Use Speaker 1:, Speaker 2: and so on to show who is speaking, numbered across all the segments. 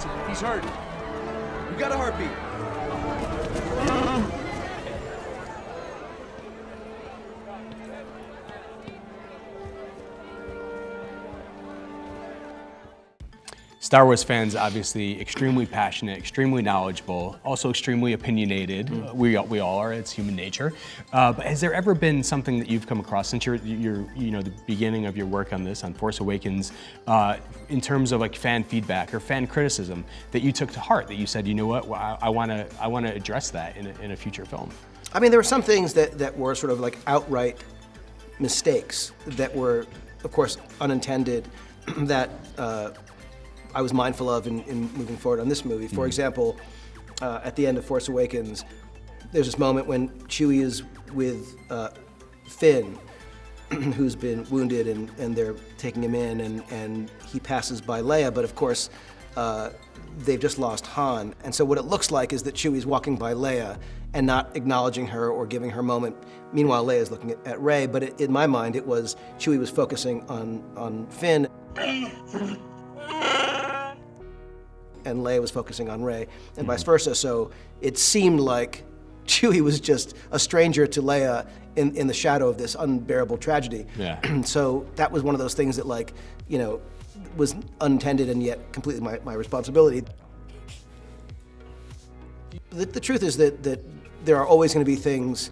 Speaker 1: Listen, if he's hurt, you got a heartbeat.
Speaker 2: Star Wars fans, obviously extremely passionate, extremely knowledgeable, also extremely opinionated. We all are. It's human nature. But has there ever been something that you've come across since you're the beginning of your work on this, on Force Awakens, in terms of like fan feedback or fan criticism that you took to heart? That you said, you know what, well, I want to address that in a future film.
Speaker 3: I mean, there were some things that were sort of like outright mistakes that were, of course, unintended. That. I was mindful of in moving forward on this movie. For example, at the end of Force Awakens, there's this moment when Chewie is with Finn, who's been wounded, and they're taking him in, and he passes by Leia, but of course, they've just lost Han. And so what it looks like is that Chewie's walking by Leia and not acknowledging her or giving her a moment. Meanwhile, Leia's looking at Rey, but in my mind, it was Chewie was focusing on Finn. And Leia was focusing on Rey, and vice versa. So it seemed like Chewie was just a stranger to Leia in the shadow of this unbearable tragedy.
Speaker 2: Yeah.
Speaker 3: So that was one of those things that, like, you know, was unintended and yet completely my responsibility. The truth is that there are always going to be things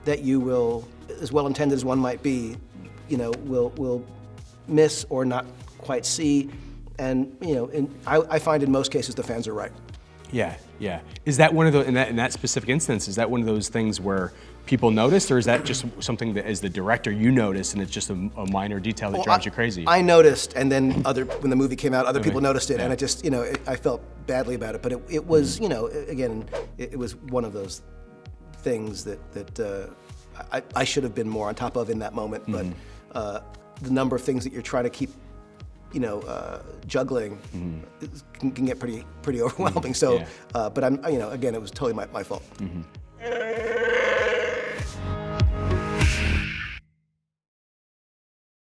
Speaker 3: that you will, as well intended as one might be, you know, will miss or not quite see. And you know, I find in most cases the fans are right.
Speaker 2: Yeah, yeah. Is that one of those, in that specific instance, is that one of those things where people noticed, or is that just something that as the director you notice and it's just a minor detail that drives you crazy?
Speaker 3: I noticed, and then when the movie came out, other people noticed it, and it just, you know, I felt badly about it. But it was, you know, again, it was one of those things that I should have been more on top of in that moment. But the number of things that you're trying to keep, you know, juggling can get pretty overwhelming. So, but I'm, you know, again, it was totally my fault.